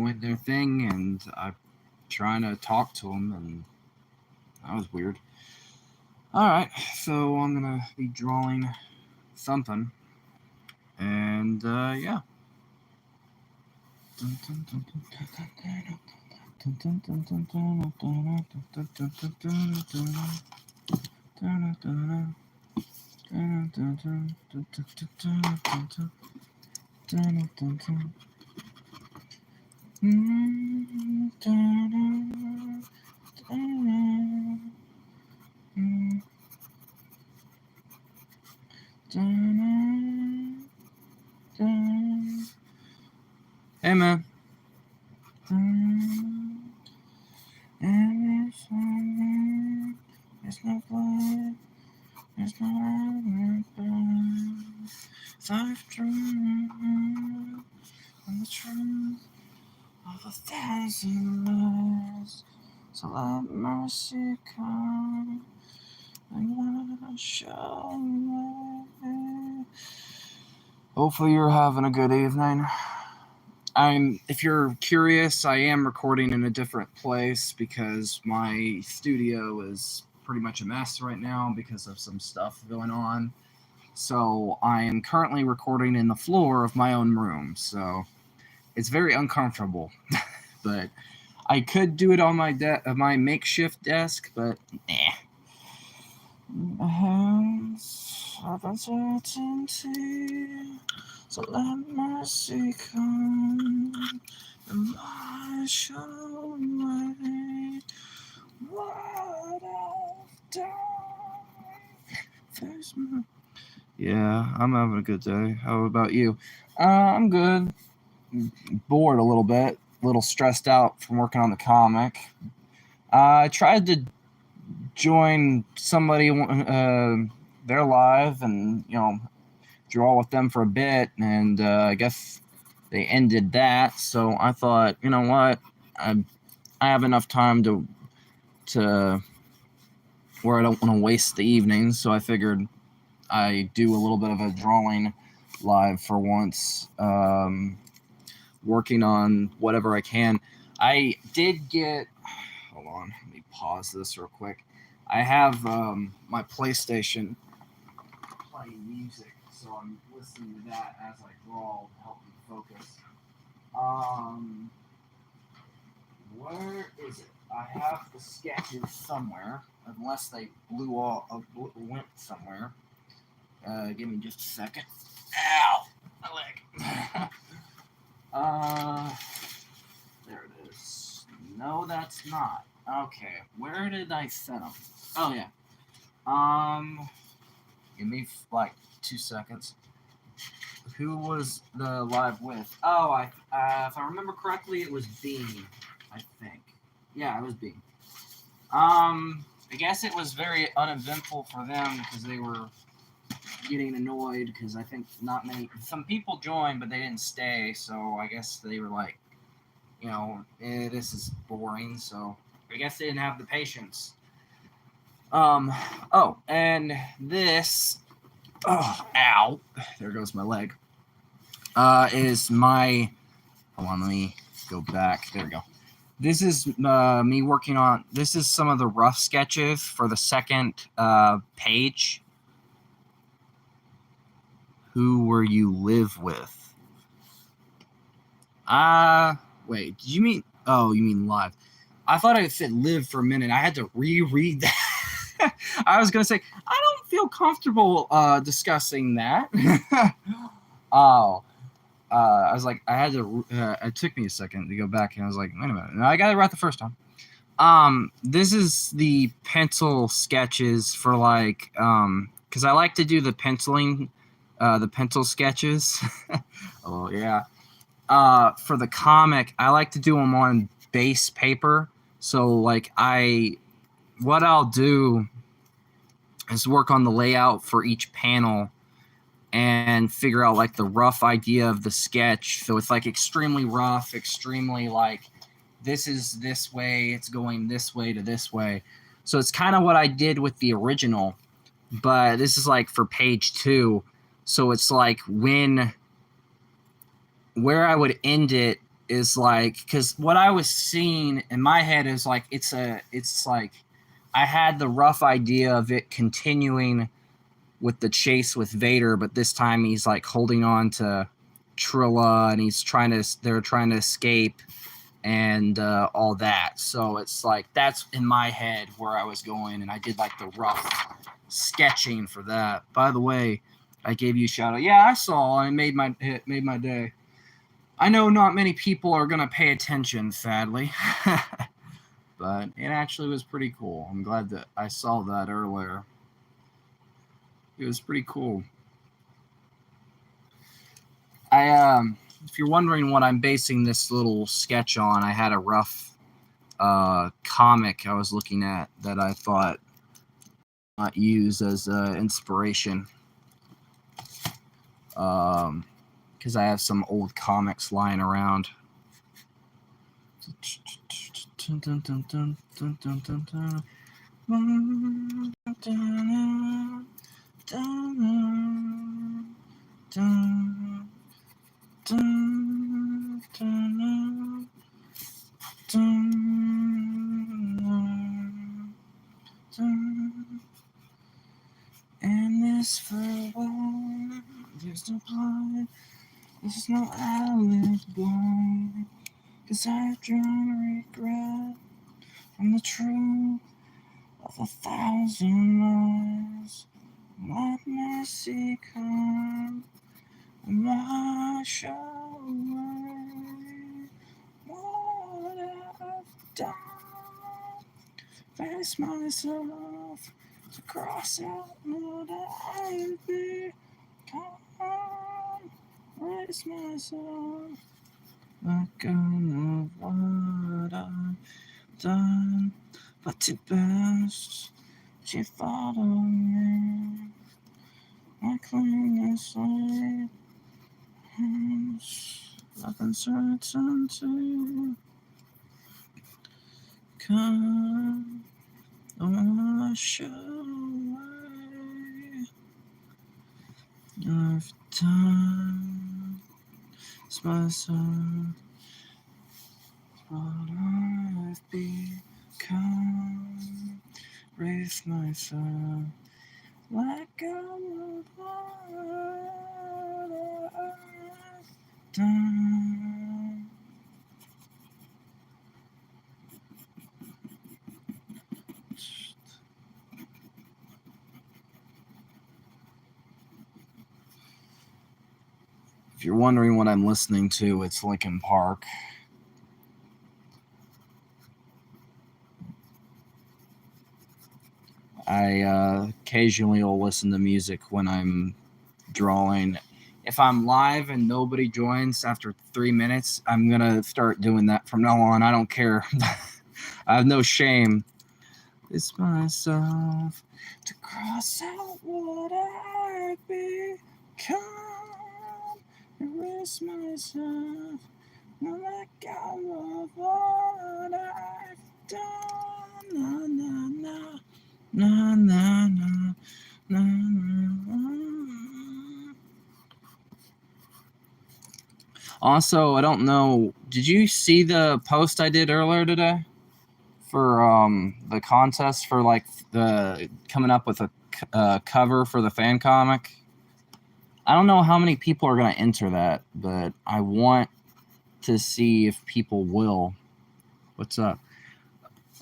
doing their thing, and I'm trying to talk to them, and that was weird. Alright, so I'm gonna be drawing something, and yeah. Hey man. It's no blood. It's no blood. I've dreamed on the truth of 1,000 lies. So let mercy come and show me. Hopefully you're having a good evening. If you're curious, I am recording in a different place because my studio is pretty much a mess right now because of some stuff going on. So I am currently recording in the floor of my own room. So it's very uncomfortable, but I could do it on my makeshift desk, but nah. My hands of uncertainty. So let mercy come and show me what I've done. Yeah, I'm having a good day. How about you? I'm good. Bored a little bit. A little stressed out from working on the comic. I tried to join somebody their live and draw with them for a bit, and I guess they ended that. So I thought, you know what, I have enough time to where I don't want to waste the evening. So I figured I do a little bit of a drawing live for once, working on whatever I can. I did get. Hold on, let me pause this real quick. I have my PlayStation playing music, so I'm listening to that as I draw to help me focus. Where is it? I have the sketches somewhere, unless they went somewhere. Give me just a second. Ow! My leg. There it is. No, that's not. Okay, where did I set them? Oh yeah. Give me like 2 seconds. Who was the live with? Oh, if I remember correctly, it was Bean. I think. Yeah, it was Bean. I guess it was very uneventful for them because they were getting annoyed because I think some people joined, but they didn't stay. So I guess they were like, this is boring. So I guess they didn't have the patience. Oh, and this. Oh, ow! There goes my leg. Is my. Hold on, let me go back. There we go. This is me working on. This is some of the rough sketches for the second page. Who were you live with? Wait. Did you mean? Oh, you mean live? I thought I said live for a minute. I had to reread that. I was gonna say I don't feel comfortable discussing that. Oh. I was like, I had to. It took me a second to go back, and I was like, wait a minute. No, I got it right the first time. This is the pencil sketches for because I like to do the penciling, the pencil sketches. Oh yeah. For the comic, I like to do them on base paper. So what I'll do is work on the layout for each panel and figure out the rough idea of the sketch. So it's extremely rough, extremely this is this way, it's going this way to this way. So it's kind of what I did with the original, but this is for page 2. So it's where I would end it is like, because what I was seeing in my head is like it's like I had the rough idea of it continuing with the chase with Vader, but this time he's like holding on to Trilla and they're trying to escape and all that. So it's like that's in my head where I was going, and I did like the rough sketching for that. By the way, I gave you a shout out. Yeah, I saw. I made my day. I know not many people are gonna pay attention, sadly, but it actually was pretty cool. I'm glad that I saw that earlier. It was pretty cool. If you're wondering what I'm basing this little sketch on, I had a rough comic I was looking at that I thought might use as inspiration. Because I have some old comics lying around. And this for one, there's no blind, there's no eyelids blind, 'cause I've drawn regret from the truth of 1,000 lies. Let mercy come, and wash away what I've done. Face myself to cross out what I've become. Raise myself, let go of what I've done. But at best, she thought of me. My clean slate, nothing certain to come. Wash away. I've done myself what I've become. Raise myself, let go of what I've done. If you're wondering what I'm listening to, it's Linkin Park. I occasionally will listen to music when I'm drawing. If I'm live and nobody joins after 3 minutes, I'm going to start doing that from now on. I don't care. I have no shame. It's myself to cross out what I've become. Erase myself. No, let go of what I've done. Na, na, na. Na, na, na. Na, na. Also, I don't know. Did you see the post I did earlier today for the contest for like the coming up with a cover for the fan comic? I don't know how many people are going to enter that, but I want to see if people will. What's up?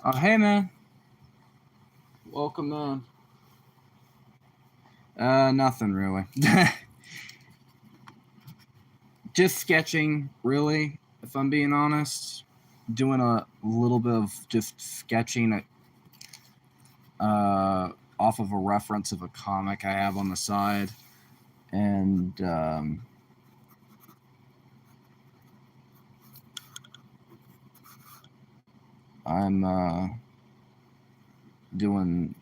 Oh, hey, man. Welcome in. Nothing really. Just sketching, really, if I'm being honest. Doing a little bit of just sketching off of a reference of a comic I have on the side. And I'm doing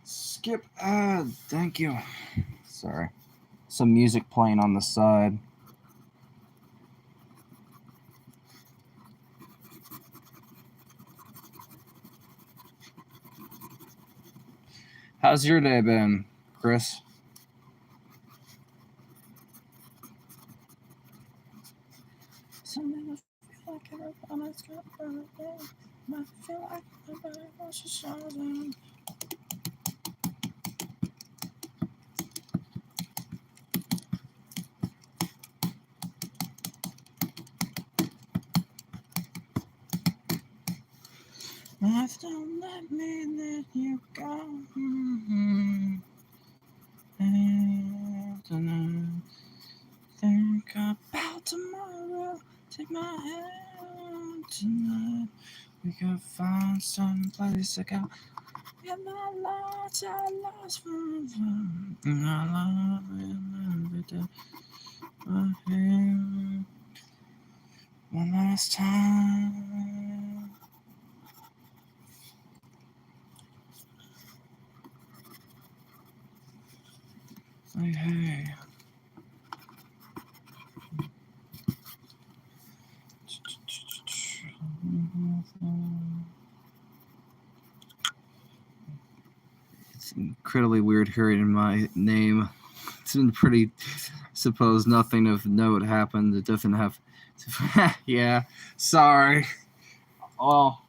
skip ad. Thank you. Sorry. Some music playing on the side. How's your day been? Chris? Something I feel like everybody's got birthday. I feel like everybody wants to celebrate. Life don't let me let you go. Mm-hmm. And think about tomorrow. Take my hand tonight. We could find some place to go. And I lost forever. And I love every day. One last time. Hey. It's incredibly weird hearing my name. It's been pretty. Suppose nothing of note happened. It doesn't have. Yeah. Sorry. Well,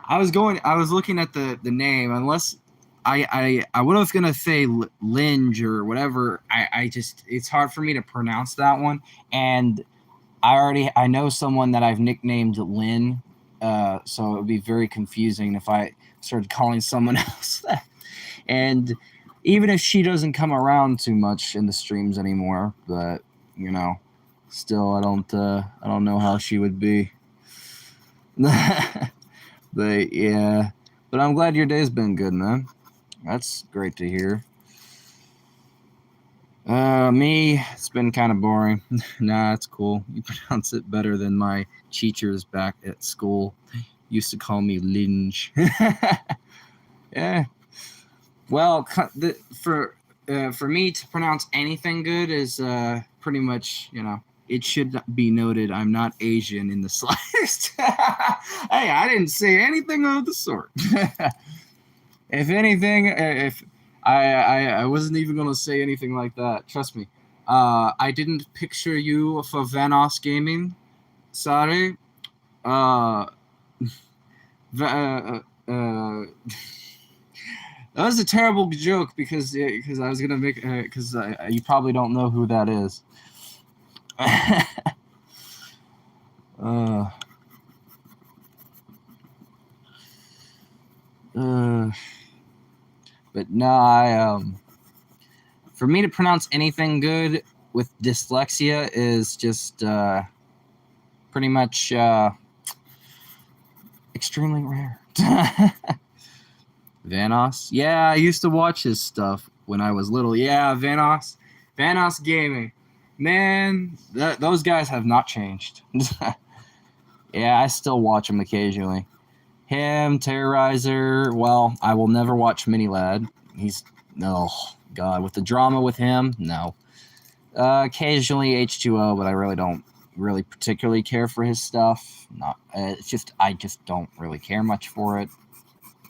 I was looking at the name. Unless I was gonna say Linge or whatever. I just it's hard for me to pronounce that one, and I know someone that I've nicknamed Lynn, so it would be very confusing if I started calling someone else that. And even if she doesn't come around too much in the streams anymore, but still I don't know how she would be. But yeah, but I'm glad your day's been good, man. That's great to hear. Me, it's been kind of boring. Nah, it's cool. You pronounce it better than my teachers back at school. Used to call me Linge. Yeah. Well, for me to pronounce anything good is pretty much, it should be noted I'm not Asian in the slightest. Hey, I didn't say anything of the sort. If anything, if I wasn't even going to say anything like that. Trust me. I didn't picture you for Vanoss Gaming. Sorry. That was a terrible joke because I was gonna make because you probably don't know who that is. But no, for me to pronounce anything good with dyslexia is just pretty much extremely rare. Vanoss? Yeah, I used to watch his stuff when I was little. Yeah, Vanoss Gaming. Man, those guys have not changed. Yeah, I still watch him occasionally. Him, Terrorizer. Well, I will never watch Minilad. God, with the drama with him, no. Occasionally H2O, but I really don't particularly care for his stuff. It's just I just don't really care much for it.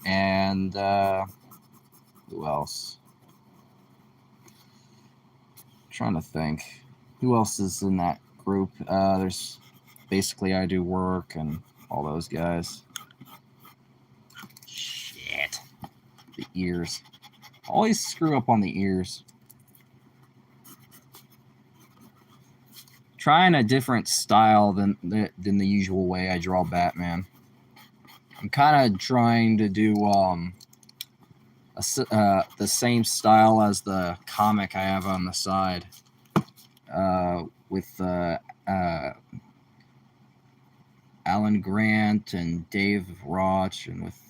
And who else? I'm trying to think. Who else is in that group? There's basically I Do Work and all those guys. Shit. The ears. Always screw up on the ears. Trying a different style than the usual way I draw Batman. I'm kind of trying to do the same style as the comic I have on the side with Alan Grant and Dave Roch and with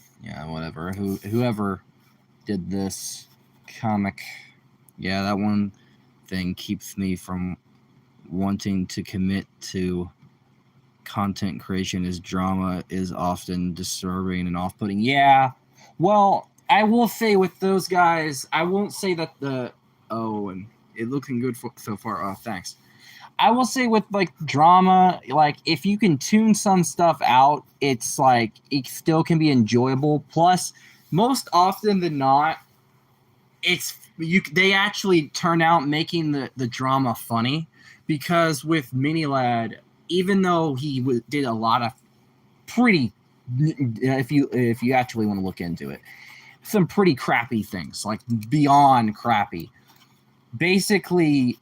whatever whoever did this comic. Yeah, that one thing keeps me from wanting to commit to content creation is drama is often disturbing and off-putting. Yeah, well, I will say with those guys, I won't say that and it looking good so far. Thanks. I will say with like drama, like if you can tune some stuff out, it's like it still can be enjoyable. Plus, most often than not, it's they actually turn out making the drama funny, because with Mini Lad, even though he did a lot of pretty, if you actually want to look into it, some pretty crappy things, like beyond crappy. Basically,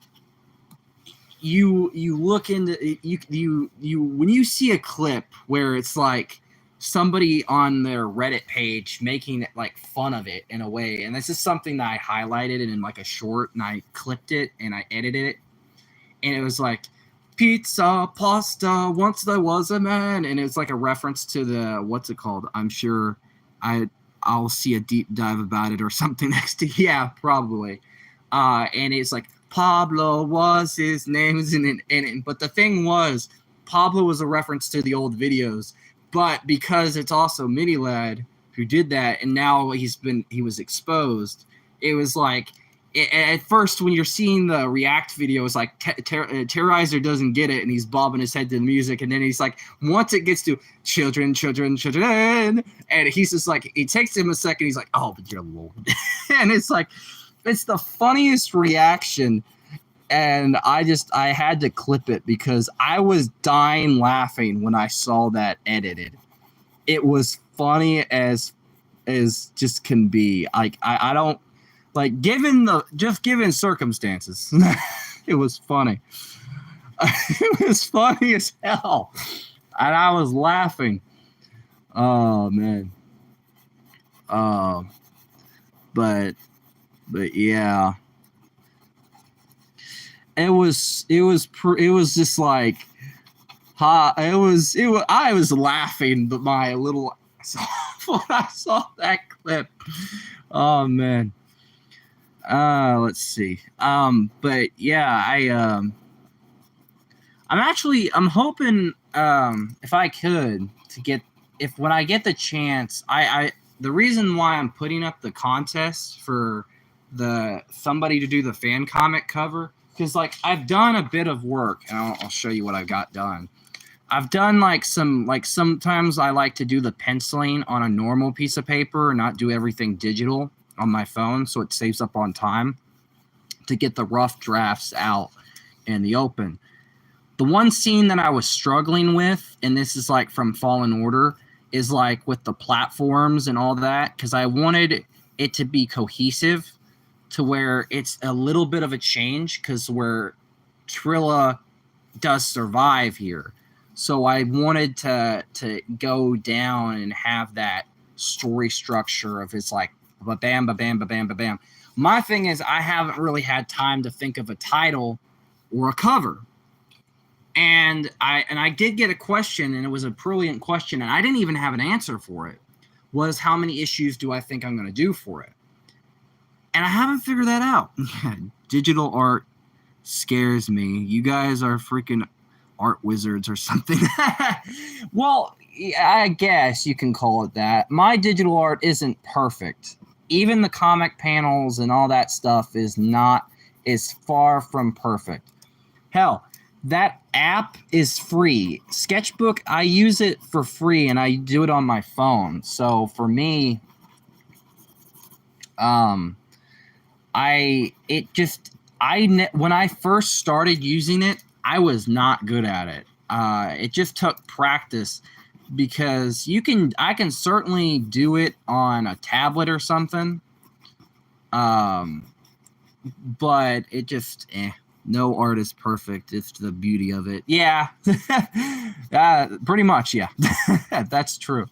you look into you when you see a clip where it's like somebody on their Reddit page making like fun of it in a way, and this is something that I highlighted in like a short, and I clipped it and I edited it, and it was like, pizza pasta once there was a man, and it's like a reference to the, what's it called, I'm sure I'll see a deep dive about it or something next to, yeah, probably, and it's like Pablo was his name in it, but the thing was, Pablo was a reference to the old videos, but because it's also Mini Lad who did that, and now he was exposed, it was like, at first when you're seeing the React video, it's like Terrorizer doesn't get it, and he's bobbing his head to the music, and then he's like, once it gets to children, and he's just like, it takes him a second, he's like, oh, but you're Lord. And it's like, it's the funniest reaction, and I had to clip it because I was dying laughing when I saw that edited. It was funny as just can be. Like, I don't, like, given circumstances, it was funny. It was funny as hell, and I was laughing. Oh man. But yeah, it was just like, I was laughing, but my little when I saw that clip. Oh man. Let's see. But yeah, I'm hoping, if I could, to get, when I get the chance, the reason why I'm putting up the contest for somebody to do the fan comic cover, because like I've done a bit of work, and I'll show you what I've got done. I've done sometimes I like to do the penciling on a normal piece of paper and not do everything digital on my phone, so it saves up on time to get the rough drafts out in the open. The one scene that I was struggling with, and this is like from Fallen Order, is like with the platforms and all that, because I wanted it to be cohesive to where it's a little bit of a change, because where Trilla does survive here. So I wanted to go down and have that story structure of it's like ba-bam, ba-bam, ba-bam, ba-bam. My thing is, I haven't really had time to think of a title or a cover. And I did get a question, and it was a brilliant question, and I didn't even have an answer for it, was how many issues do I think I'm going to do for it? And I haven't figured that out. Digital art scares me. You guys are freaking art wizards or something. Well, I guess you can call it that. My digital art isn't perfect. Even the comic panels and all that stuff is far from perfect. Hell, that app is free. Sketchbook, I use it for free, and I do it on my phone. So for me, when I first started using it, I was not good at it. It just took practice, because I can certainly do it on a tablet or something. But it just, no art is perfect. It's the beauty of it. Yeah. Pretty much. Yeah. That's true.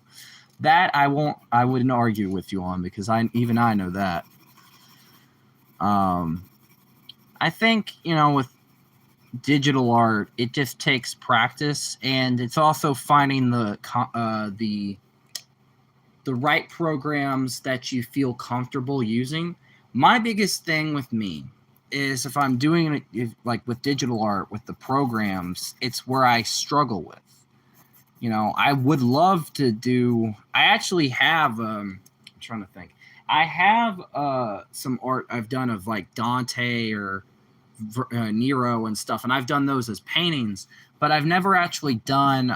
That I wouldn't argue with you on, because I know that. I think, with digital art, it just takes practice, and it's also finding the right programs that you feel comfortable using. My biggest thing with me is, if I'm doing it like with digital art, with the programs, it's where I struggle with. I would love to do. I actually have. I'm trying to think. I have some art I've done of like Dante or Nero and stuff, and I've done those as paintings, but I've never actually done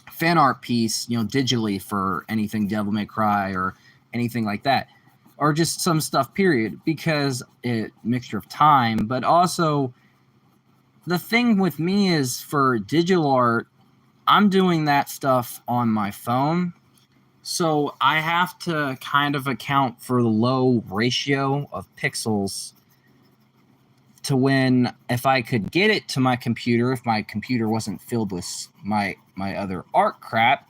fan art piece, digitally for anything Devil May Cry or anything like that. or just some stuff, period, because it mixture of time, but also the thing with me is for digital art, I'm doing that stuff on my phone. So I have to kind of account for the low ratio of pixels to when if I could get it to my computer, if my computer wasn't filled with my other art crap,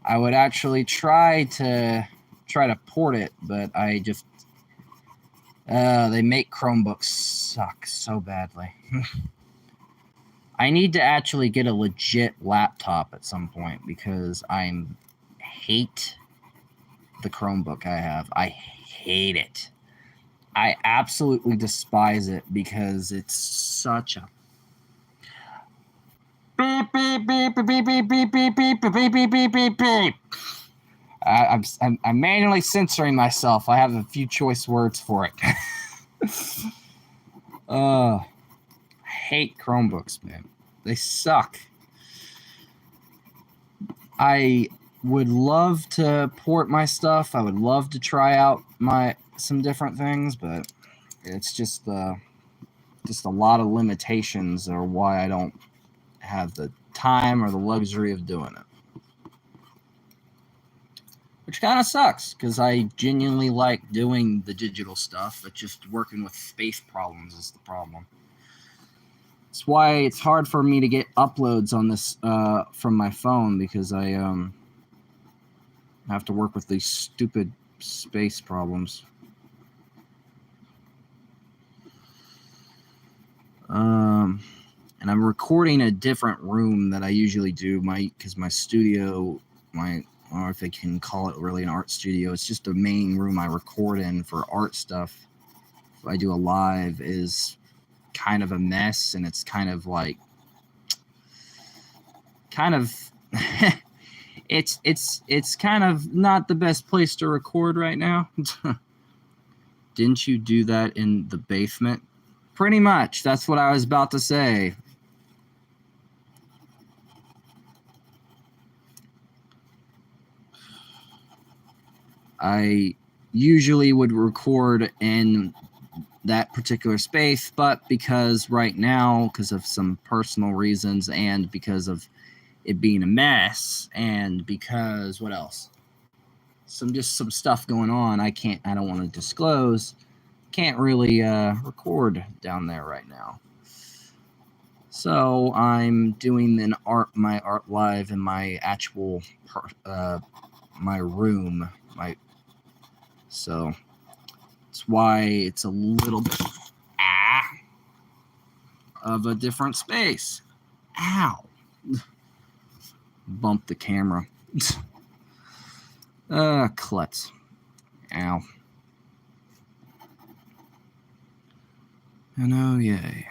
I would actually try to port it, but I just they make Chromebooks suck so badly. I need to actually get a legit laptop at some point because I hate the Chromebook I have. I hate it. I absolutely despise it because it's such a beep beep beep beep beep beep beep beep beep beep beep beep beep beep. I'm manually censoring myself. I have a few choice words for it. I hate Chromebooks, man. They suck. I would love to port my stuff. I would love to try out some different things, but it's just a lot of limitations are why I don't have the time or the luxury of doing it. Which kind of sucks because I genuinely like doing the digital stuff, but just working with space problems is the problem. That's why it's hard for me to get uploads on this from my phone because I have to work with these stupid space problems. And I'm recording a different room that I usually do because my studio, or if I can call it really an art studio, it's just a main room I record in for art stuff. If I do a live is kind of a mess, and it's kind of it's kind of not the best place to record right now. Didn't you do that in the basement? Pretty much. That's what I was about to say. I usually would record in that particular space, but because right now, because of some personal reasons and because of it being a mess and because what else? Some stuff going on I don't want to disclose. Can't really record down there right now. So I'm doing my art live in my actual my room. So that's why it's a little bit of a different space. Ow. Bump the camera. Klutz. Ow. And oh yay.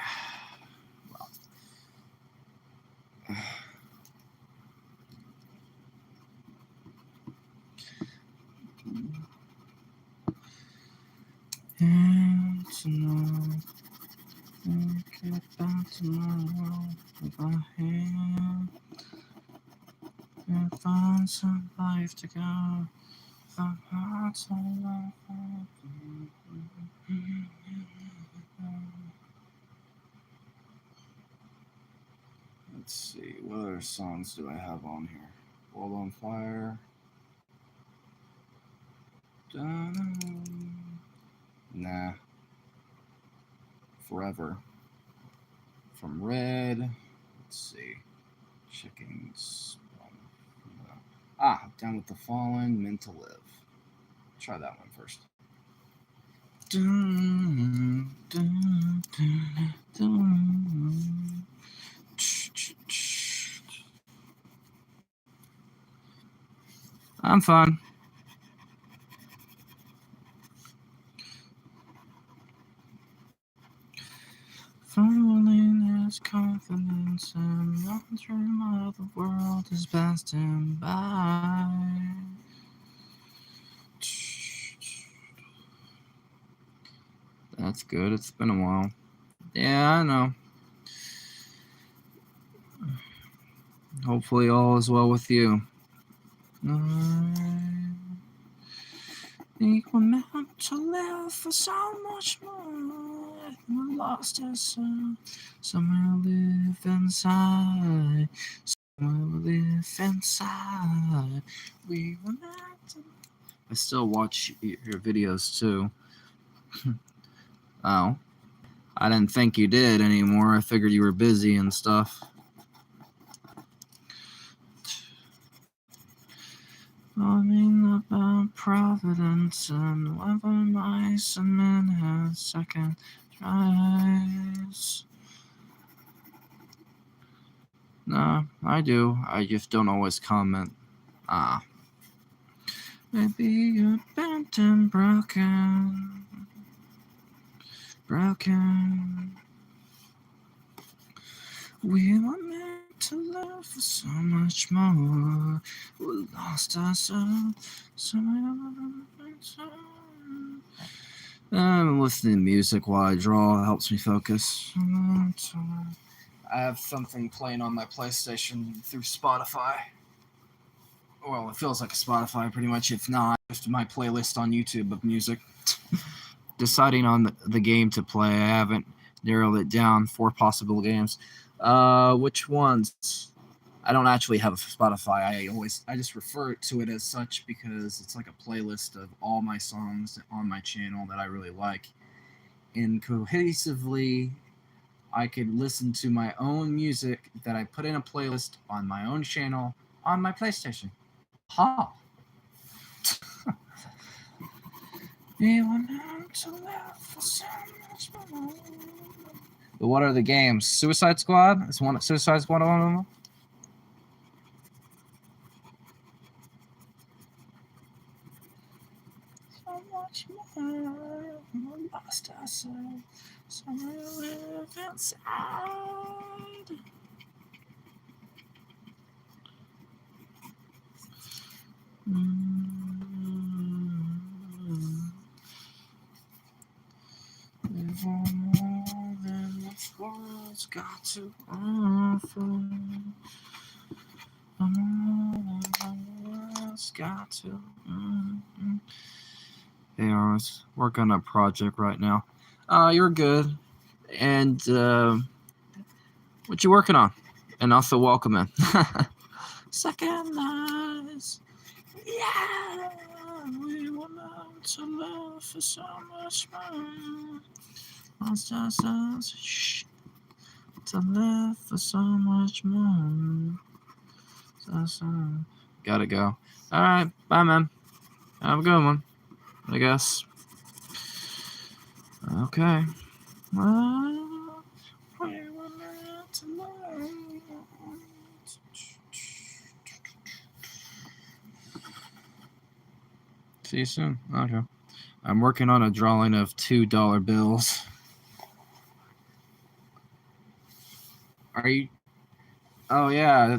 And tonight, think about tomorrow if I had and find some life to go. The heart's all Let's see, what other songs do I have on here? World on Fire. Nah. Forever. From Red. Let's see. Chickens. Down with the Fallen. Meant to Live. Try that one first. I'm fine. Falling is confidence and one dream of the world is passing by. That's good. It's been a while. Yeah, I know. Hopefully all is well with you. We were meant to live for so much more. We lost ourselves. Somewhere we live inside. Somewhere we live inside. We were meant to. I still watch your videos too. Oh. I didn't think you did anymore. I figured you were busy and stuff. Learning about providence and whether mice and men had second tries. No, I do. I just don't always comment. Ah. Maybe you're bent and broken. Broken. We were meant to live for so much more. We lost ourselves. I'm listening to music while I draw. It helps me focus. I have something playing on my PlayStation through Spotify. Well, it feels like a Spotify pretty much. It's not just my playlist on YouTube of music. Deciding on the game to play, I haven't narrowed it down. 4 possible games. Which ones? I don't actually have a Spotify. I just refer to it as such because it's like a playlist of all my songs on my channel that I really like. And cohesively, I could listen to my own music that I put in a playlist on my own channel on my PlayStation. Ha! We were meant to live for so much more. But what are the games? Suicide Squad? Is one Suicide Squad one of them? So much more. We lost ourselves. Somewhere live inside. Live on more than this world's got to offer. More than the world's got to. Hey, Arms, working on a project right now. You're good. And what you working on? And also welcome in. Second eyes. Yeah, we were meant to live for so much more. Lost ourselves, to live for so much more. So. Gotta go. Alright, bye, man. Have a good one, I guess. Okay. Well, we were meant to live. See you soon. Okay. I'm working on a drawing of $2 bills. Are you? Oh yeah,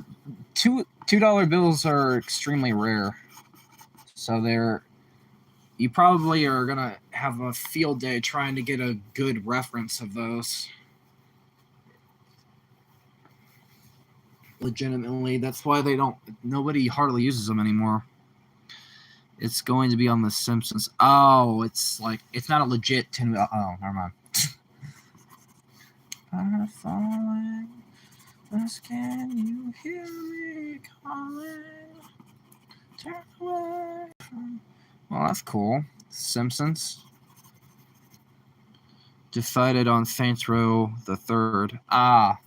$2 bills are extremely rare. So you probably are gonna have a field day trying to get a good reference of those. Legitimately, that's why nobody hardly uses them anymore. It's going to be on The Simpsons. Oh, it's not a legit 10. Oh, never mind. I'm falling. Just can you hear me calling? Turn away from. Well, that's cool. Simpsons. Decided on Saints Row the Third. Ah.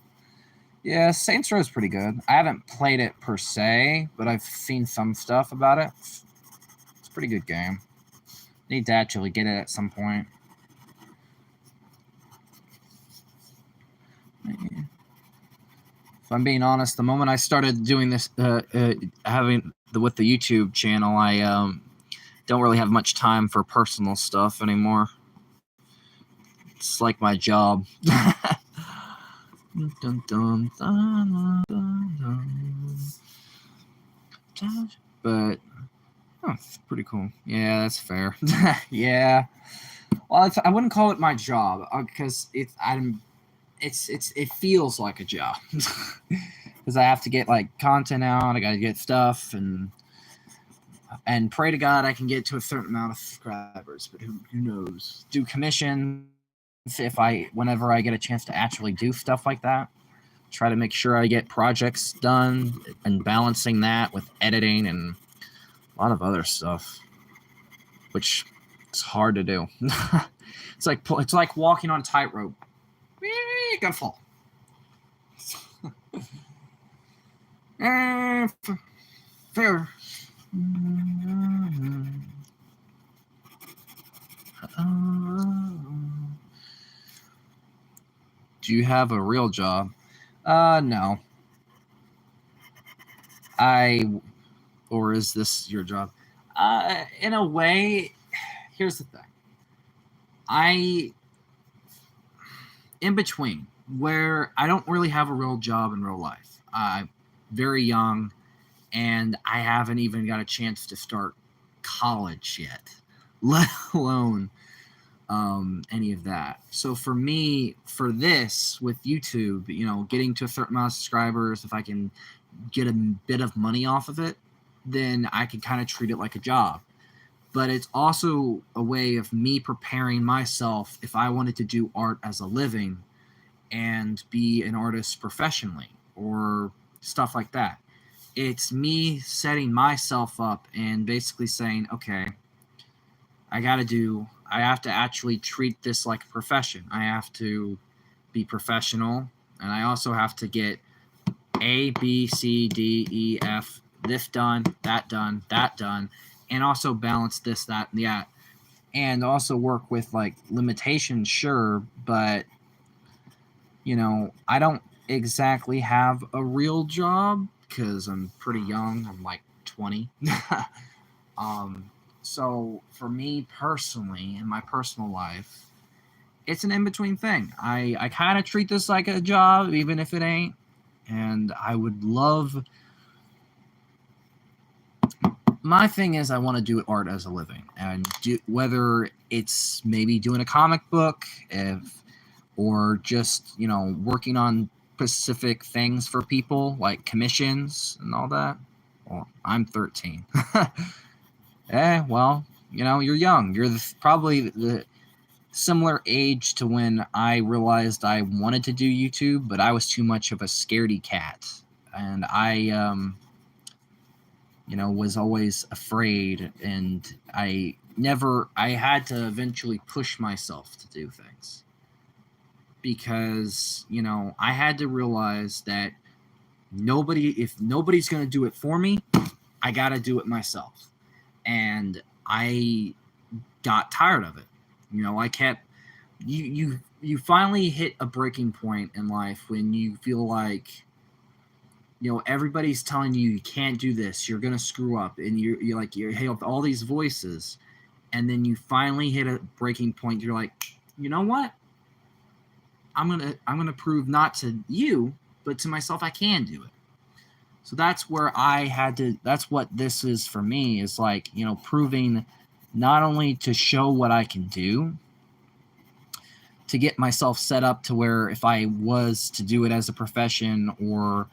Yeah, Saints Row is pretty good. I haven't played it per se, but I've seen some stuff about it. It's a pretty good game. Need to actually get it at some point. If I'm being honest, the moment I started doing this, having with the YouTube channel, I don't really have much time for personal stuff anymore. It's like my job. But it's pretty cool. Yeah, that's fair. Yeah. Well, I wouldn't call it my job because it feels like a job because I have to get content out. I got to get stuff and and pray to God I can get to a certain amount of subscribers. But who knows? Do commissions whenever I get a chance to actually do stuff like that. Try to make sure I get projects done and balancing that with editing and a lot of other stuff, which it's hard to do. It's like walking on a tightrope. You're gonna fall. Fair. Do you have a real job? No. Or is this your job? In a way, here's the thing. In between, where I don't really have a real job in real life. I'm very young, and I haven't even got a chance to start college yet, let alone any of that. So for me, for this with YouTube, getting to a certain amount of subscribers, if I can get a bit of money off of it, then I can kind of treat it like a job. But it's also a way of me preparing myself if I wanted to do art as a living and be an artist professionally or stuff like that. It's me setting myself up and basically saying, okay, I have to actually treat this like a profession. I have to be professional, and I also have to get A, B, C, D, E, F, this done, that done, and also balance this, that, and that. And also work with like limitations, sure, but I don't exactly have a real job because I'm pretty young. I'm like 20. So for me personally, in my personal life, it's an in-between thing. I kind of treat this like a job, even if it ain't. And I would love... My thing is I want to do art as a living. And whether it's maybe doing a comic book, or just, working on specific things for people, like commissions and all that. Well, I'm 13. Well, you're young. You're probably the similar age to when I realized I wanted to do YouTube, but I was too much of a scaredy cat. And I, was always afraid, and I had to eventually push myself to do things. Because, I had to realize that if nobody's going to do it for me, I got to do it myself. And I got tired of it. I kept... You finally hit a breaking point in life when you feel like, everybody's telling you can't do this, you're going to screw up, and you're like, you have all these voices, and then you finally hit a breaking point. You're like, you know what? I'm gonna prove not to you, but to myself I can do it. So that's where that's what this is for me, is like, proving not only to show what I can do, to get myself set up to where if I was to do it as a profession, or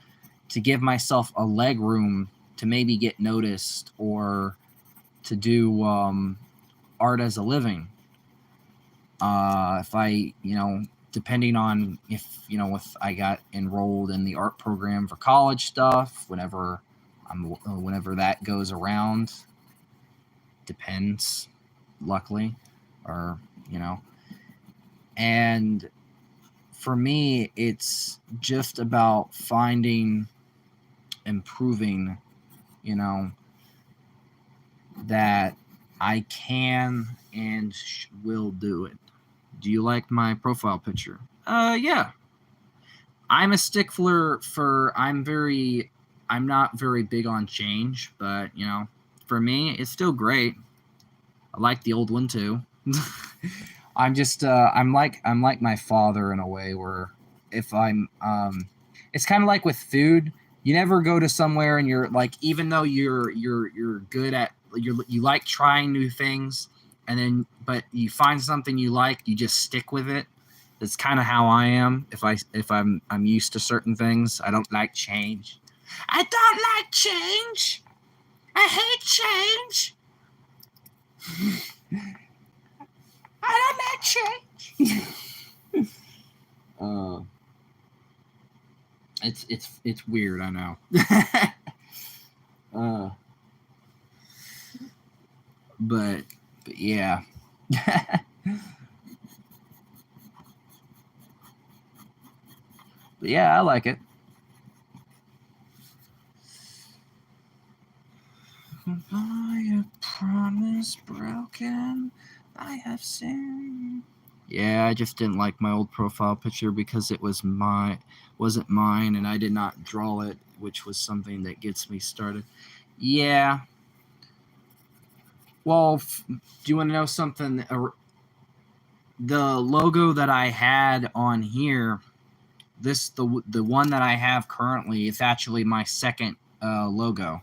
to give myself a leg room to maybe get noticed, or to do art as a living. If I, depending on if I got enrolled in the art program for college stuff, whenever that goes around, depends, luckily, or and for me, it's just about improving, that I can and will do it. Do you like my profile picture? Yeah. I'm a stickler for... I'm not very big on change, but, for me, it's still great. I like the old one too. I'm just, I'm like my father in a way, where if I'm, it's kind of like with food. You never go to somewhere and you're like, even though you're good at, you like trying new things, but you find something you like, you just stick with it. That's kind of how I am. If I'm used to certain things, I don't like change. I don't like change. I hate change. I don't like change. It's weird, I know. But yeah. But yeah, I like it. By a promise broken, I have sinned. Yeah, I just didn't like my old profile picture because it wasn't mine, and I did not draw it, which was something that gets me started. Yeah. Well, do you want to know something? The logo that I had on here, the one that I have currently, is actually my second logo.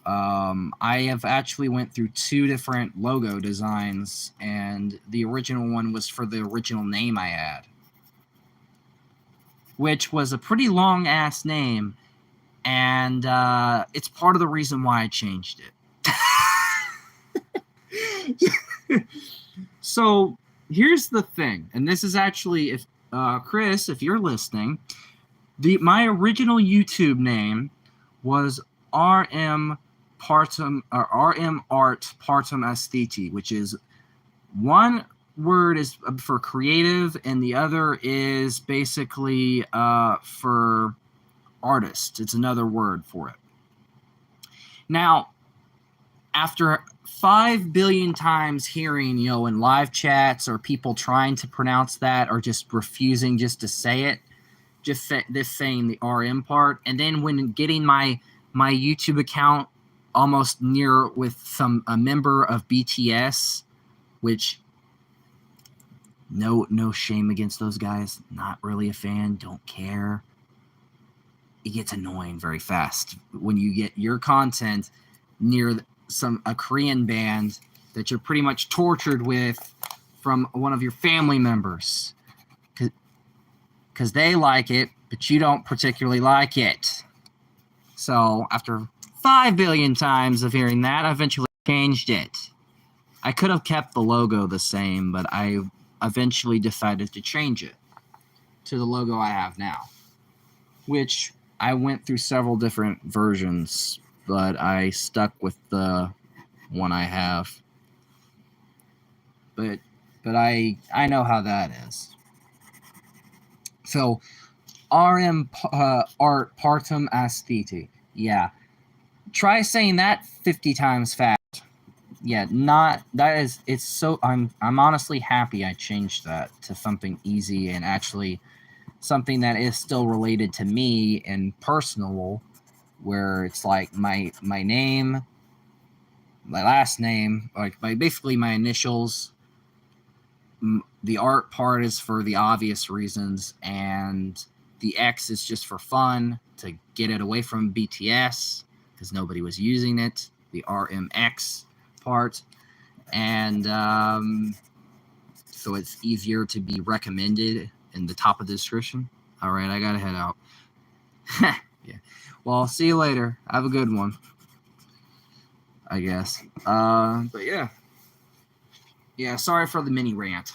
I have actually went through 2 different logo designs, and the original one was for the original name I had, which was a pretty long ass name, and it's part of the reason why I changed it. So here's the thing, and this is actually, if Chris, if you're listening, my original YouTube name was RM Partum, or RM Art Partum Aestheti, which is one word is for creative, and the other is basically for artist. It's another word for it. Now, after 5 billion times hearing, in live chats or people trying to pronounce that or just refusing just to say it, just saying the RM part, and then when getting my YouTube account almost near with a member of BTS, which no shame against those guys, not really a fan, don't care. It gets annoying very fast when you get your content near a Korean band that you're pretty much tortured with from one of your family members, because they like it, but you don't particularly like it. So after 5 billion times of hearing that, I eventually changed it. I could have kept the logo the same, but I eventually decided to change it to the logo I have now, which I went through several different versions, but I stuck with the one I have. But I know how that is. So RM Art Partum Aestheti. Yeah. Try saying that 50 times fast. Yeah, it's so I'm honestly happy I changed that to something easy and actually something that is still related to me and personal, where it's like my name, my last name, like basically my initials. The art part is for the obvious reasons, and the X is just for fun, to get it away from BTS because nobody was using it. The RMX part, and so it's easier to be recommended in the top of the description. All right, I gotta head out. Yeah. Well, I'll see you later. Have a good one, I guess. But yeah. Yeah, sorry for the mini rant.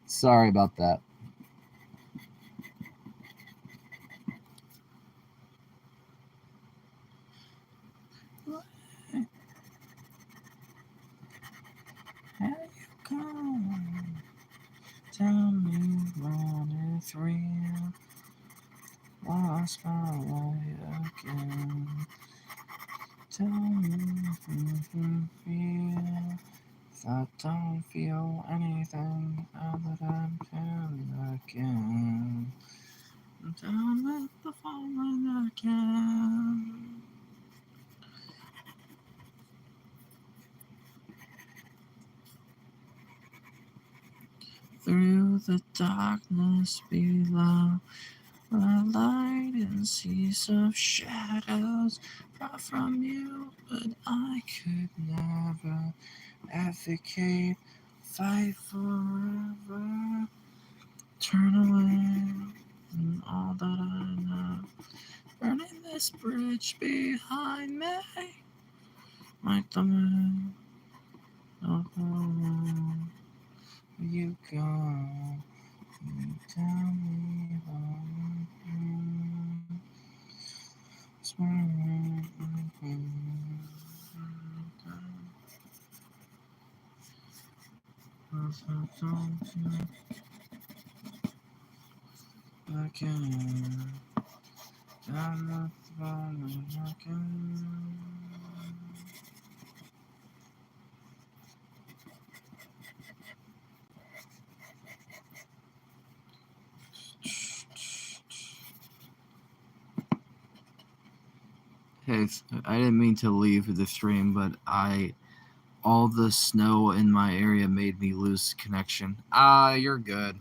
Sorry about that. Have you gone? Tell me when it's real. Lost my way again. Tell me if you feel. I don't feel anything other than pain again. Down with the falling again. Through the darkness below, a light in seas of shadows, far from you, but I could never advocate, fight forever, turn away, and all that I know, Burning this bridge behind me. Like the moon. You go. You tell me Hey, I didn't mean to leave the stream, but all the snow in my area made me lose connection. You're good.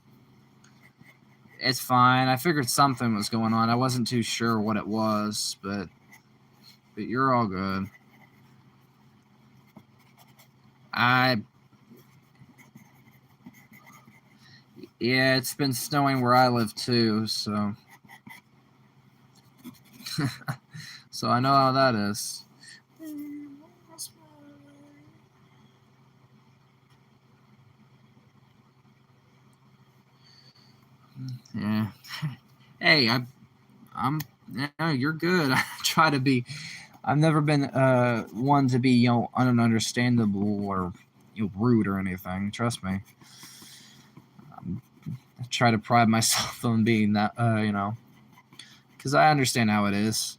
It's fine. I figured something was going on. I wasn't too sure what it was, but you're all good. Yeah, it's been snowing where I live too, so so I know how that is. Yeah. Hey, I'm yeah, you're good. I try to be. I've never been one to be ununderstandable or rude or anything. Trust me. I try to pride myself on being that because I understand how it is.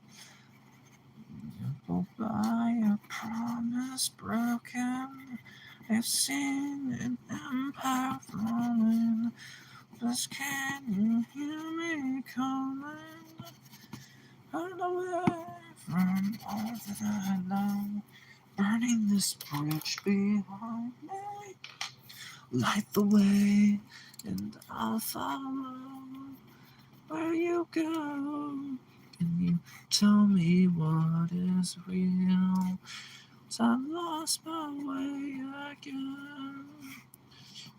By a promise broken, I've seen an empire falling. Just can you hear me calling? Run away from all that I know. Burning this bridge behind me. Light the way, and I'll follow where you go. Can you tell me what is real? 'Cause I lost my way again.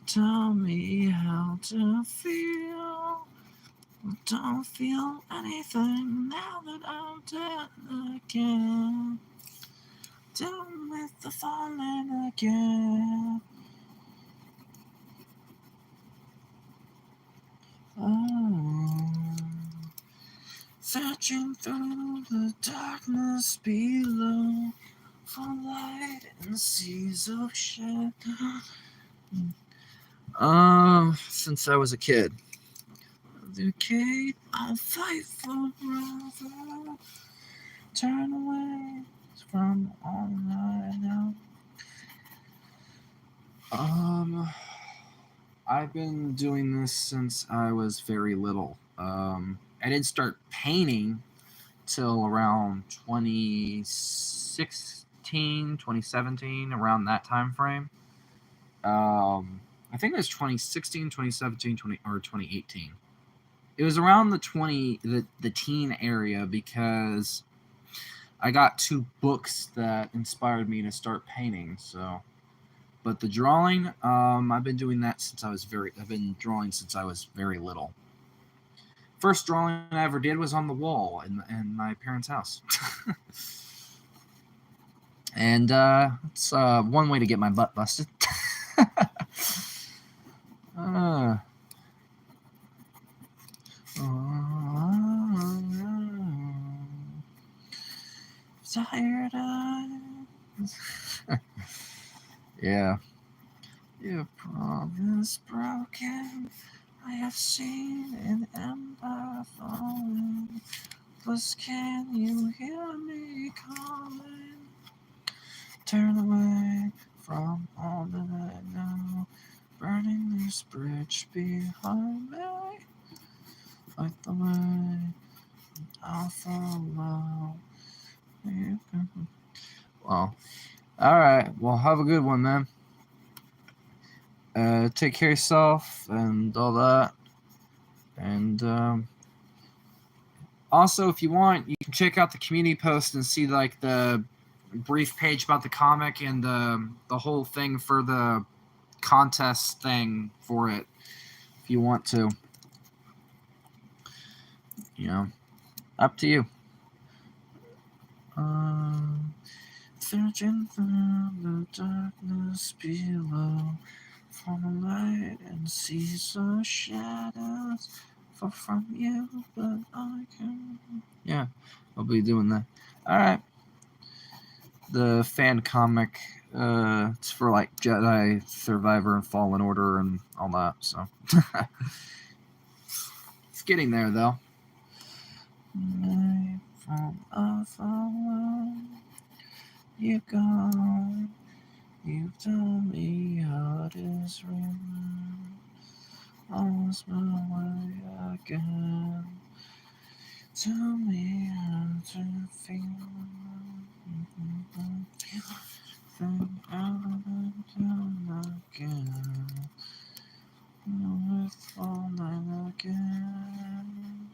Tell me how to feel. Don't feel anything now that I'm dead again. Down with the falling again. Oh, searching through the darkness below for light in seas of shit. Since I was a kid. Decade, I'll fight forever. Turn away from all I know. I've been doing this since I was very little. I didn't start painting till around 2016, 2017, around that time frame. I think it was 2016, 2017, 2018. It was around the teen area because I got 2 books that inspired me to start painting. So, but the drawing, I've been doing that since I've been drawing since I was very little. First drawing I ever did was on the wall in my parents' house. And it's one way to get my butt busted. Tired eyes. Yeah. Your promise broken. I have seen an empire falling. Plus, can you hear me calling? Turn away from all that I know. Burning this bridge behind me. Light the way. I'll follow. Well, alright. Well, have a good one, man. Take care of yourself and all that. And also, if you want, you can check out the community post and see like the brief page about the comic and the whole thing for the contest thing for it, if you want to. Up to you. Searching through the darkness below for the light and see the shadows far from you, but I can. Yeah, I'll be doing that. All right. The fan comic, it's for like Jedi Survivor and Fallen Order and all that. So it's getting there though. From afar, you gone. You told me heart is real. Almost my way again. Tell me how to feel. Think out again. We're falling again.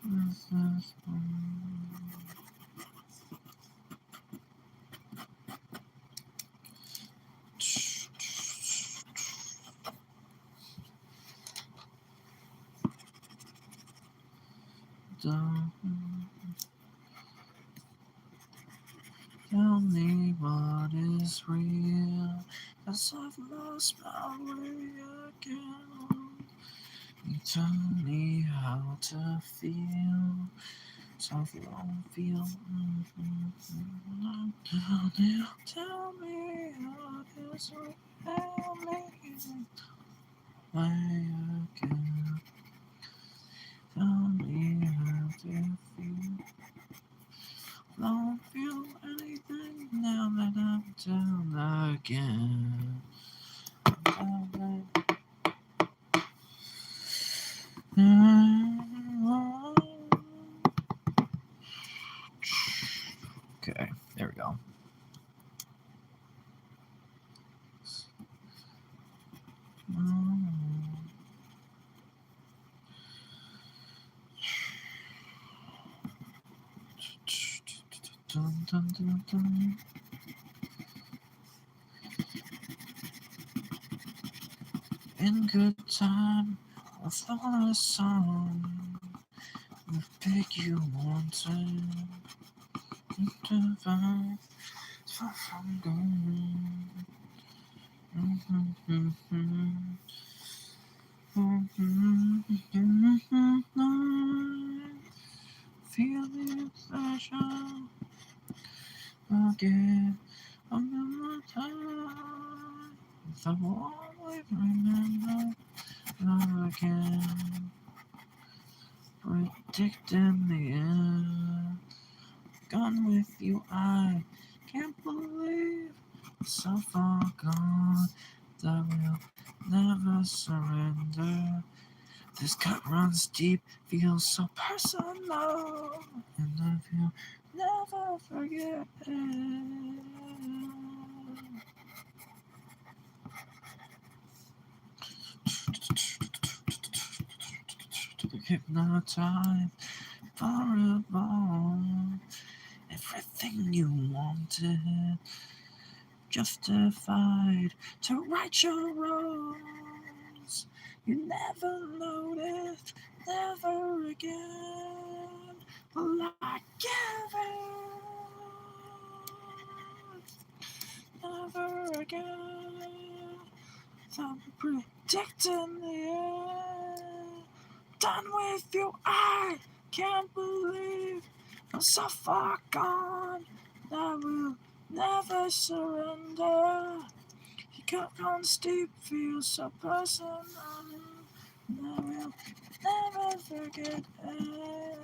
This is tell me what is real, 'cause I've lost my way again. You tell me how to feel, so long feel. Tell me what is real, way again. Tell me how to feel. Don't feel anything now that I'm down again. Okay, there we go. Dun, dun, dun, dun. In good time, I'll follow a song. The pick you wanted. Divine, far from gone. Feeling pleasure again. Another time, I will always remember again. Predicting the end. Gone with you, I can't believe so far gone that we'll never surrender. This cut runs deep, feels so personal, and I feel never forget it. Hypnotized for a ball. Everything you wanted, justified to right your wrongs. You never noticed, never again will I give it. Never again. I'm predicting the end. Done with you, I can't believe I'm so far gone. I will never surrender. You got on steep, feels so personal. I will never forget it.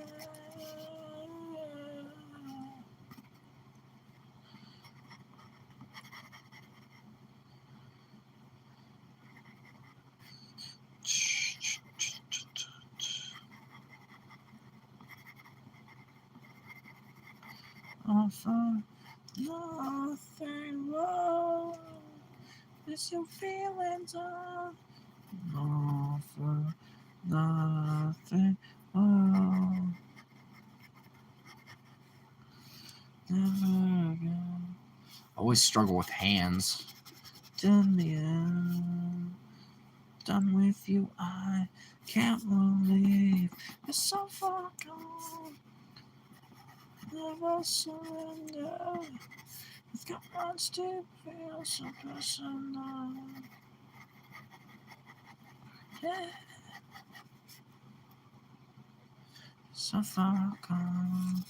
Offer nothing wrong. It's your feelings on. Offer nothing wrong. Never again. I always struggle with hands. In the end, done with you. I can't believe it's so far gone. Never surrender. It's got much to feel so personal. Yeah. So far gone.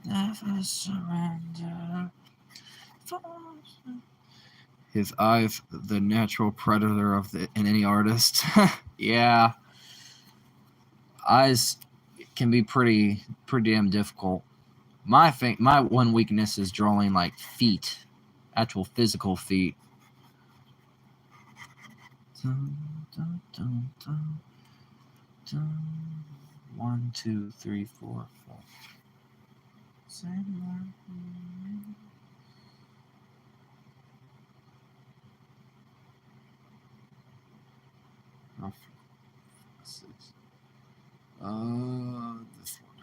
Never surrender. His eyes, the natural predator of in any artist. Yeah, eyes can be pretty damn difficult. My one weakness is drawing like feet, actual physical feet. Dun, dun, dun, dun, dun. 1, 2, 3, 4, 4. Oh, 6. This one.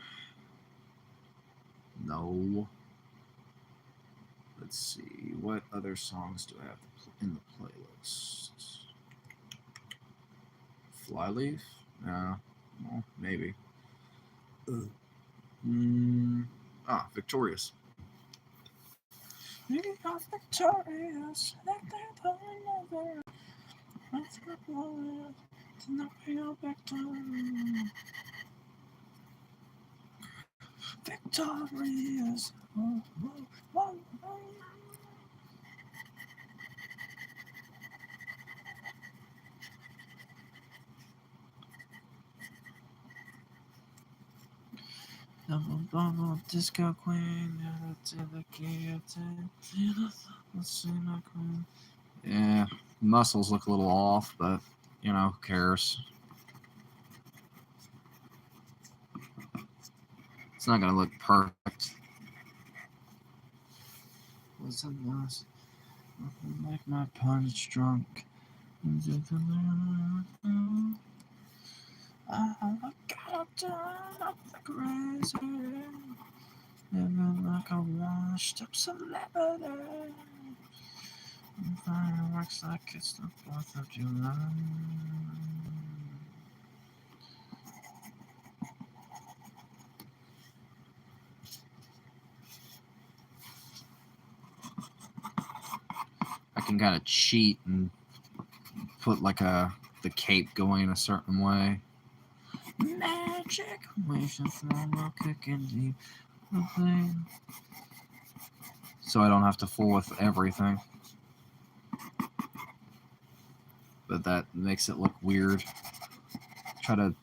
No. Let's see. What other songs do I have in the playlist? Flyleaf? No. Well, maybe. Victorious. Maybe I'm victorious. Like that another. Let's go forward. To not feel victorious. Victorious. Oh, oh, oh, oh. Double bubble disco queen, to the guillotine. Let's see my queen. Yeah, muscles look a little off, but you know, who cares? It's not gonna look perfect. Was it nice? Like my punch drunk. I gotta turn up the crazy. Living like a washed up celebrity. Fireworks like it's the 4th of July. I can kind of cheat and put like the cape going a certain way. Magic, wishing for a kicking deep. So I don't have to fool with everything. But that makes it look weird. Try to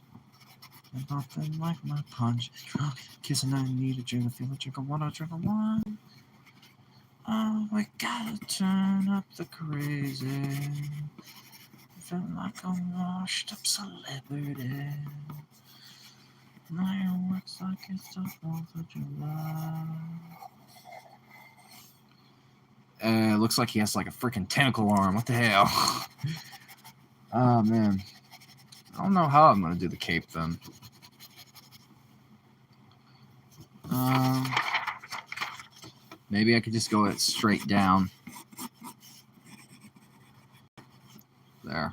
nothing like my punch. Kissing I need a drink. I feel a drink of water, drink of wine. Oh, we gotta turn up the crazy. Feel like a washed up celebrity. My works like it's the 4th of July. Looks like he has like a freaking tentacle arm. What the hell? Oh man. I don't know how I'm gonna do the cape then. Maybe I could just go it straight down. There.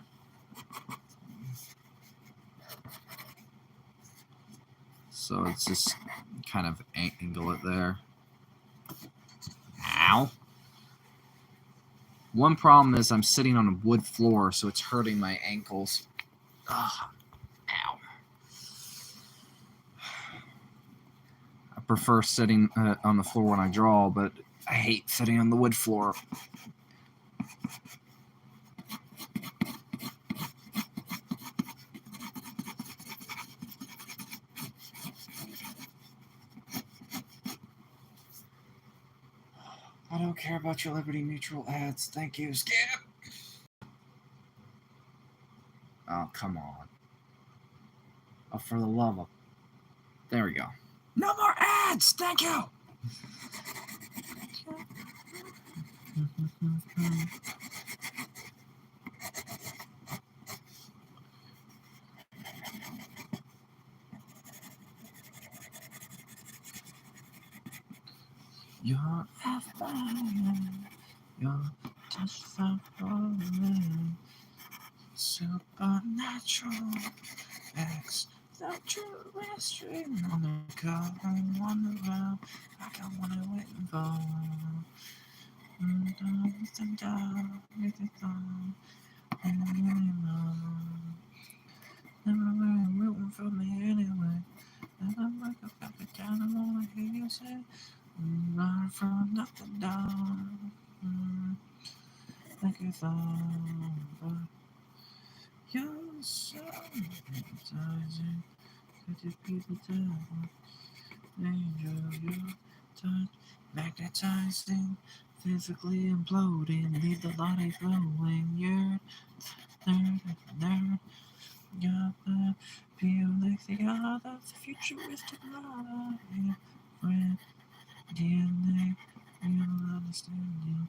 So it's just kind of angle it there. Ow. One problem is I'm sitting on a wood floor, so it's hurting my ankles. Ugh. Ow. I prefer sitting on the floor when I draw, but I hate sitting on the wood floor. I don't care about your Liberty Mutual ads. Thank you. Skip! Oh, come on. Oh, for the love of... There we go. No more ads! Thank you! You're a fire. You're just a fire. Supernatural extraterrestrial on the cover on the road. I got one I'm waiting for. Never rooting for me anyway. Never wake up at the time I wanna hear you say, run from nothing down. Like it's over. You're so hypnotizing. Could you be the devil? Angel, your touch magnetizing, physically imploding, leave the body flowing. You're nerd. You're the feel like the other futuristic model. Friend, DNA, we'll understand you.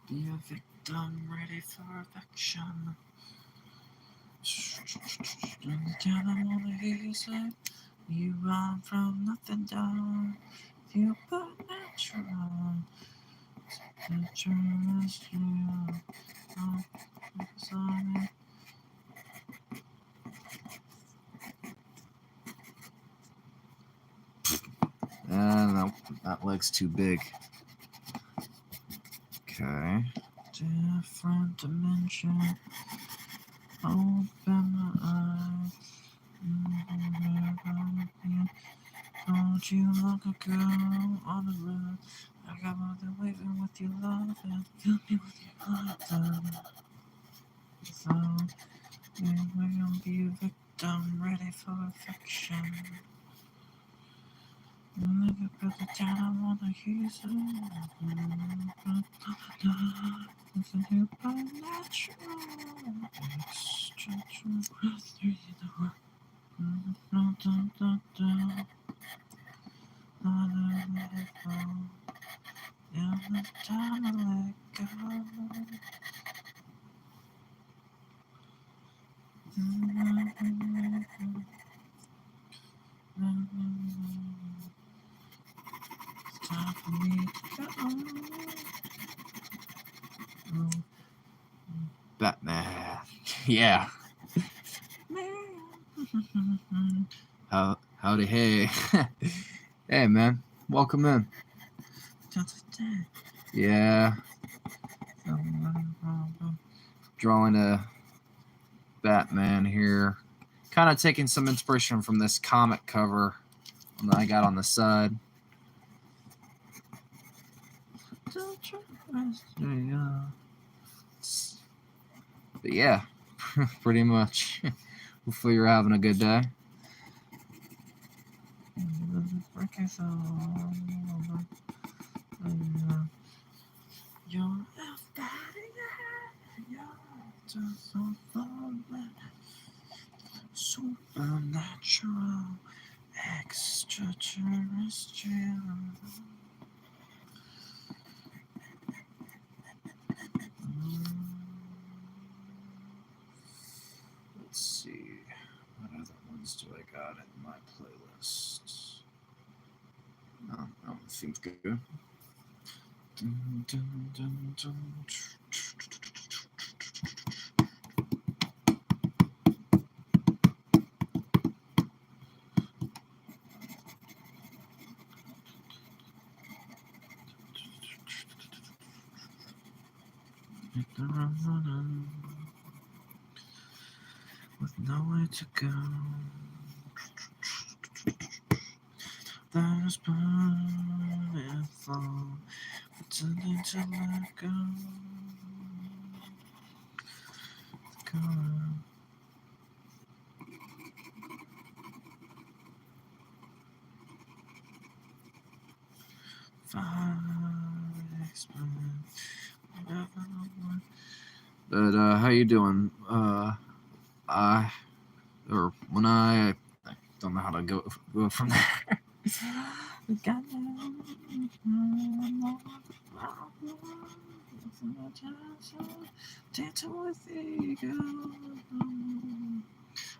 Be a victim ready for affection. Down I wanna hear you say, you run from nothing down. Feel supernatural. Extraterrestrial. Focus on it. No, that leg's too big. Okay. Different dimension. Open my eyes. Don't you look a girl on the road? I got more than waving with your love and fill me with your love. So, we're gonna be a victim ready for affection. Look up at the town, I wanna hear you say, it's a supernatural, extraterrestrial. Let it go. Yeah, the time to let go. It's time for me to go. Batman. Yeah. Howdy, hey. Hey, man. Welcome in. Yeah. Drawing a Batman here. Kind of taking some inspiration from this comic cover that I got on the side. But yeah, pretty much. Hopefully you're having a good day. Supernatural, extraterrestrial. Let's see, what other ones do I got in my playlist? No, seems good. Dun, dun, dun, dun. With nowhere to go, there's burning fall, pretending to let go. But how you doing? I don't know how to go from there. I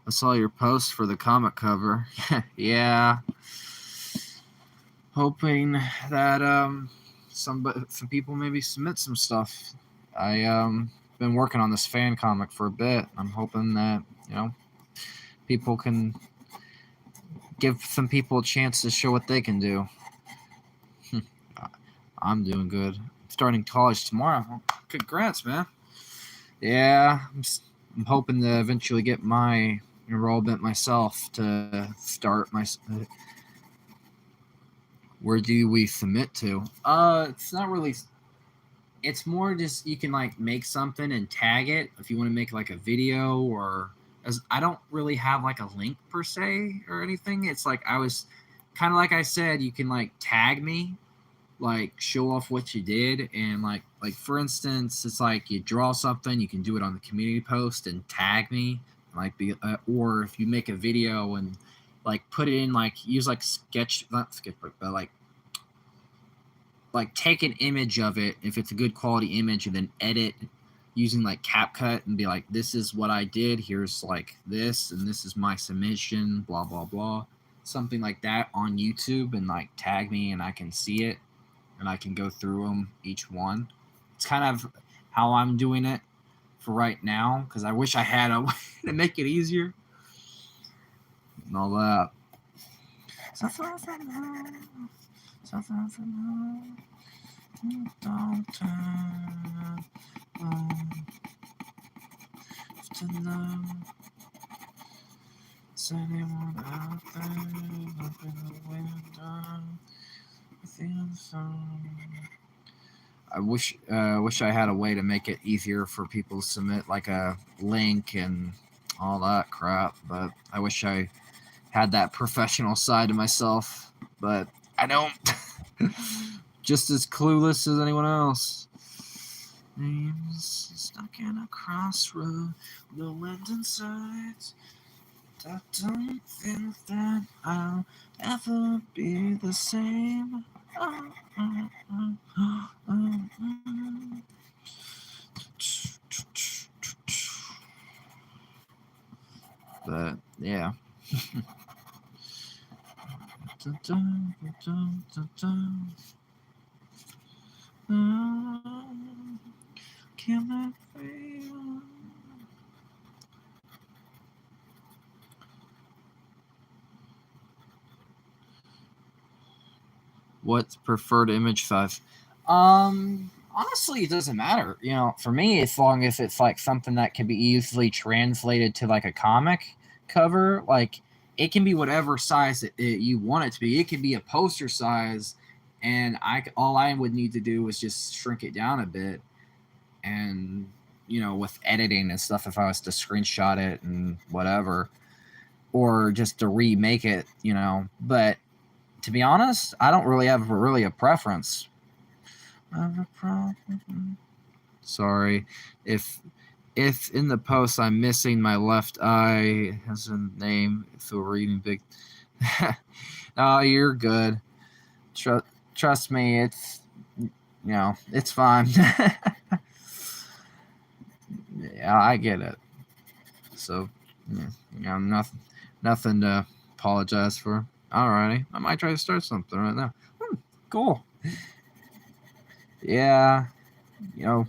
saw your post for the comic cover. Yeah. Hoping that some people maybe submit some stuff. I been working on this fan comic for a bit. I'm hoping that, people can give some people a chance to show what they can do. I'm doing good. I'm starting college tomorrow. Congrats, man. Yeah, I'm hoping to eventually get my enrollment myself to start my. Where do we submit to? It's not really. It's more just you can like make something and tag it if you want to make like a video or. As I don't really have like a link per se or anything. It's like I was kind of like I said, you can like tag me, like show off what you did, and like for instance, it's like you draw something, you can do it on the community post and tag me, like or if you make a video and like put it in like use like not sketchbook, but like take an image of it if it's a good quality image and then edit using like CapCut and be like, this is what I did, here's like this, and this is my submission, blah blah blah, something like that on YouTube, and like tag me and I can see it and I can go through them each one. It's kind of how I'm doing it for right now because I wish I had a way to make it easier and all that. To know is anyone out there open the window within the sun. I wish I had a way to make it easier for people to submit like a link and all that crap, but I wish I had that professional side to myself, but I don't. Just as clueless as anyone else. Names stuck in a crossroad, no end in sight. I don't think that I'll ever be the same. But yeah. Can I feel? What's preferred image size? Honestly, it doesn't matter. For me, as long as it's like something that can be easily translated to like a comic cover, like it can be whatever size you want it to be. It can be a poster size, and all I would need to do is just shrink it down a bit, and with editing and stuff, if I was to screenshot it and whatever, or just to remake it, but. To be honest, I don't really have a preference. Sorry, if in the post I'm missing my left eye as a name, if we're reading big. Oh, you're good. Trust me, it's it's fine. Yeah, I get it. So, nothing to apologize for. Alrighty, I might try to start something right now. Cool. Yeah, I'm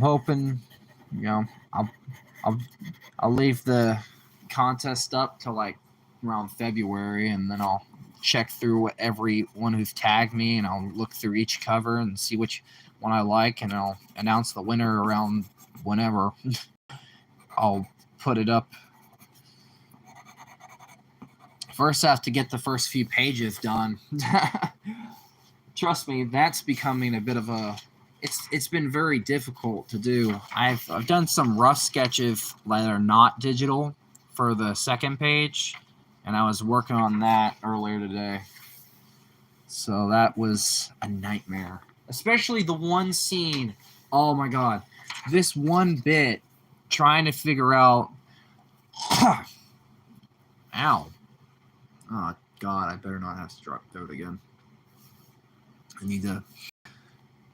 hoping, I'll leave the contest up till like around February, and then I'll check through everyone who's tagged me, and I'll look through each cover and see which one I like, and I'll announce the winner around whenever. I'll put it up. First, I have to get the first few pages done. Trust me, that's becoming a bit of a. It's been very difficult to do. I've done some rough sketches that are not digital for the second page, and I was working on that earlier today. So that was a nightmare, especially the one scene. Oh my god, this one bit, trying to figure out. Ow. God, I better not have strep throat again.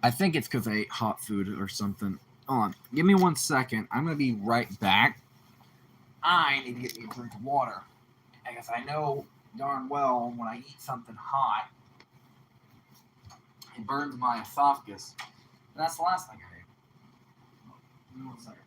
I think it's because I ate hot food or something. Hold on. Give me 1 second. I'm going to be right back. I need to get me a drink of water. Because I know darn well when I eat something hot, it burns my esophagus. And that's the last thing I ate. Give me 1 second.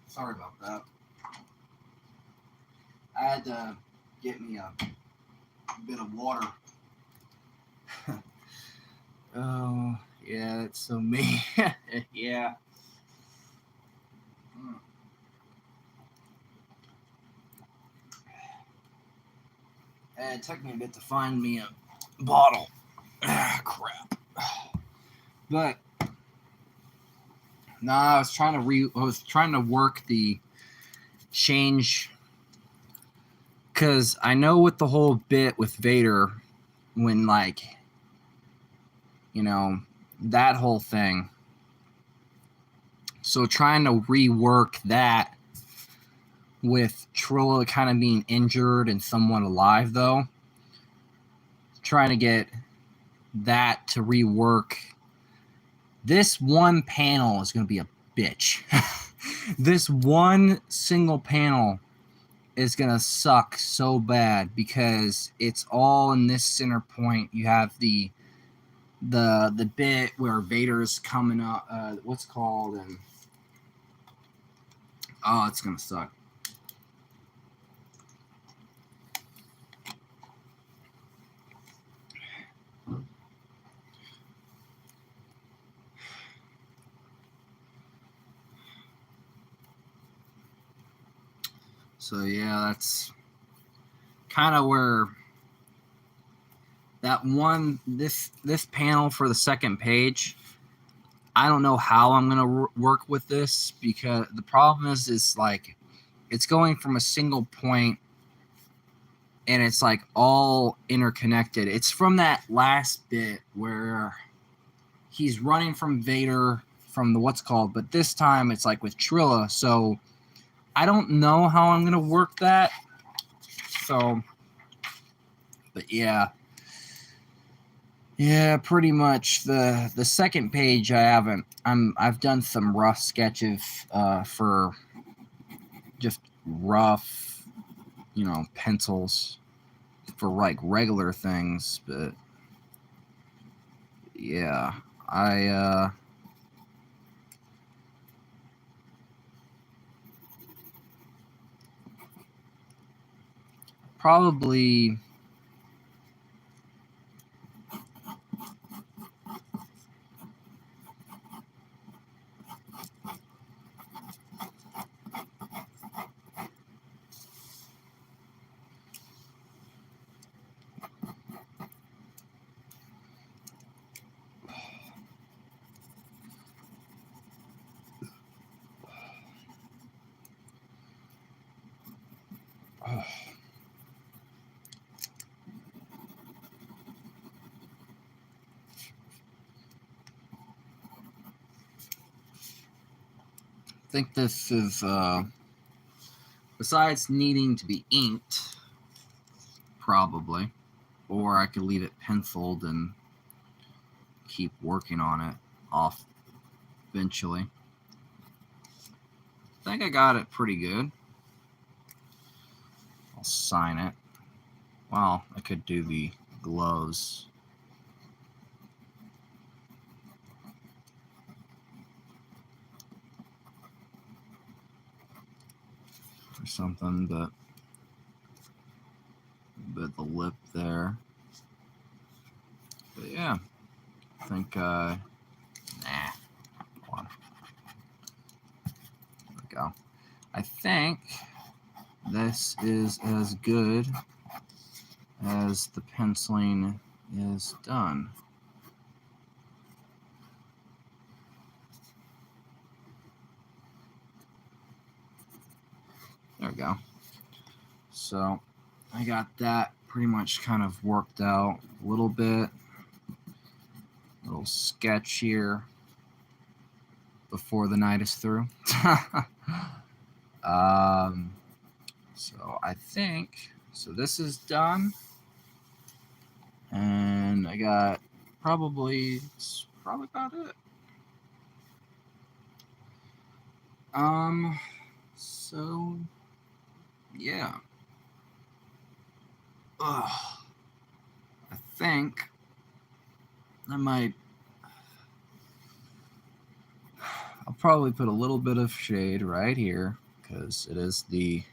Sorry about that. I had to get me a bit of water. Oh, yeah, that's so me. Yeah. It took me a bit to find me a bottle. Crap. But I was trying to work the change, because I know with the whole bit with Vader, when that whole thing. So trying to rework that with Trilla kind of being injured and somewhat alive, though. Trying to get that to rework. This one panel is going to be a bitch. This one single panel is going to suck so bad because it's all in this center point. You have the bit where Vader's coming up, what's called, and oh, it's going to suck. So yeah, that's kind of where that one, this panel for the second page, I don't know how I'm going to work with this, because the problem is like it's going from a single point and it's like all interconnected. It's from that last bit where he's running from Vader from the what's called, but this time it's like with Trilla. So I don't know how I'm going to work that. So, but yeah. Yeah, pretty much. The second page I've done some rough sketches for just rough, pencils for like regular things, but yeah, I probably think this is, besides needing to be inked, probably, or I could leave it penciled and keep working on it off eventually. I think I got it pretty good. I'll sign it. Well, I could do the gloves. Or something, but the lip there. But yeah, I think, nah, hold on. There we go. I think this is as good as the penciling is done. There we go. So I got that pretty much kind of worked out a little bit. Little sketch here before the night is through. So I think, so this is done. And I got it's probably about it. So yeah. I think I'll probably put a little bit of shade right here because it is the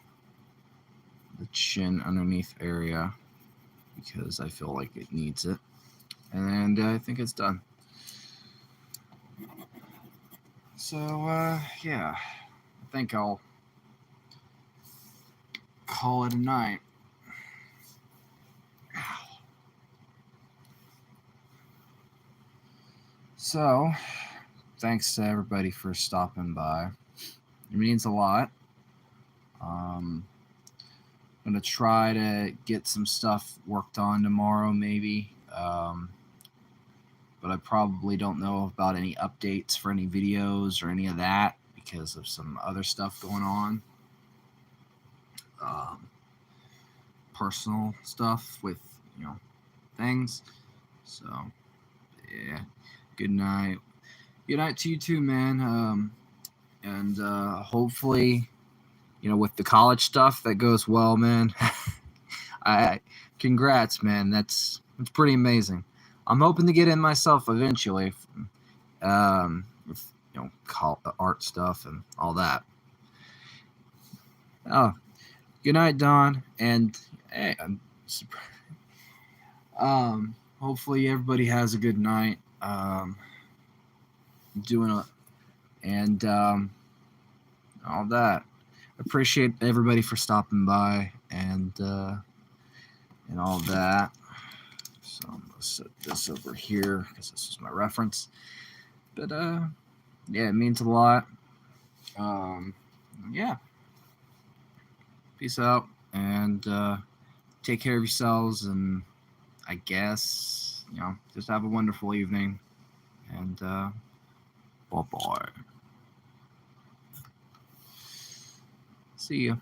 chin underneath area because I feel like it needs it. And I think it's done. So yeah, I think I'll call it a night. So, thanks to everybody for stopping by. It means a lot. I'm going to try to get some stuff worked on tomorrow, maybe. But I probably don't know about any updates for any videos or any of that because of some other stuff going on. Personal stuff with, things. So, yeah. Good night. Good night to you too, man. And hopefully, with the college stuff that goes well, man. Congrats, man. That's pretty amazing. I'm hoping to get in myself eventually. With art stuff and all that. Oh, good night, Don. And hey, hopefully everybody has a good night. And all that. Appreciate everybody for stopping by and all that. So I'm gonna set this over here because this is my reference. But yeah, it means a lot. Yeah. Peace out and take care of yourselves, and I guess just have a wonderful evening. And bye-bye. See you.